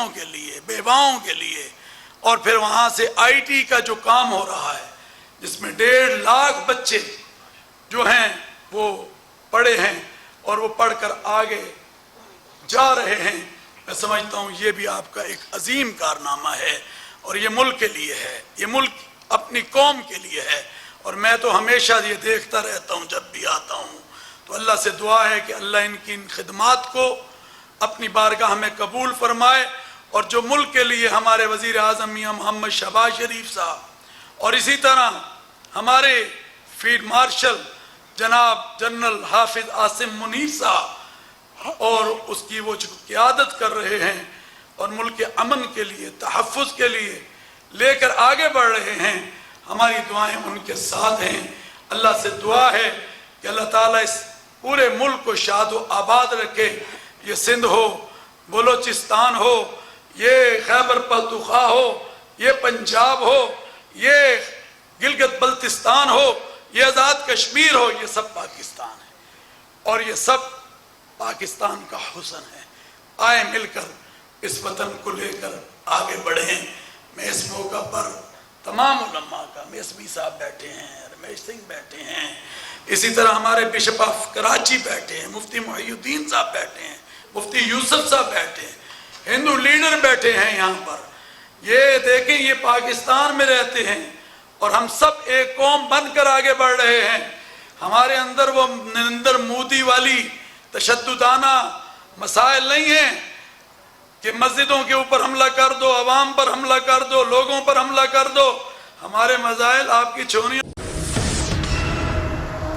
بیٹیوں کے لیے، بیواؤں کے لیے، اور پھر وہاں سے آئی ٹی کا جو کام ہو رہا ہے جس میں 1.5 لاکھ بچے جو ہیں وہ پڑھے ہیں اور وہ پڑھ کر آگے جا رہے ہیں، میں سمجھتا ہوں یہ بھی آپ کا ایک عظیم کارنامہ ہے، اور یہ ملک کے لیے ہے، یہ ملک اپنی قوم کے لیے ہے۔ اور میں تو ہمیشہ یہ دیکھتا رہتا ہوں، جب بھی آتا ہوں تو اللہ سے دعا ہے کہ اللہ ان کی ان خدمات کو اپنی بارگاہ میں قبول فرمائے، اور جو ملک کے لیے ہمارے وزیر اعظم میاں محمد شہباز شریف صاحب، اور اسی طرح ہمارے فیلڈ مارشل جناب جنرل حافظ عاصم منیر صاحب، اور اس کی وہ جو قیادت کر رہے ہیں اور ملک کے امن کے لیے، تحفظ کے لیے لے کر آگے بڑھ رہے ہیں، ہماری دعائیں ان کے ساتھ ہیں۔ اللہ سے دعا ہے کہ اللہ تعالیٰ اس پورے ملک کو شاد و آباد رکھے، یہ سندھ ہو، بلوچستان ہو، یہ خیبر پختونخوا ہو، یہ پنجاب ہو، یہ گلگت بلتستان ہو، یہ آزاد کشمیر ہو، یہ سب پاکستان ہے، اور یہ سب پاکستان کا حسن ہے۔ آئے مل کر اس وطن کو لے کر آگے بڑھیں۔ میں اس موقع پر تمام علماء کا، میسمی صاحب بیٹھے ہیں، رمیش سنگھ بیٹھے ہیں، اسی طرح ہمارے بشپ آف کراچی بیٹھے ہیں، مفتی محی الدین صاحب بیٹھے ہیں، مفتی یوسف صاحب بیٹھے ہیں، ہندو لیڈر بیٹھے ہیں یہاں پر، یہ دیکھیں یہ پاکستان میں رہتے ہیں اور ہم سب ایک قوم بن کر آگے بڑھ رہے ہیں۔ ہمارے اندر وہ نریندر مودی والی تشددانہ مسائل نہیں ہیں کہ مسجدوں کے اوپر حملہ کر دو، عوام پر حملہ کر دو، لوگوں پر حملہ کر دو۔ ہمارے مسائل آپ کی چھوڑیاں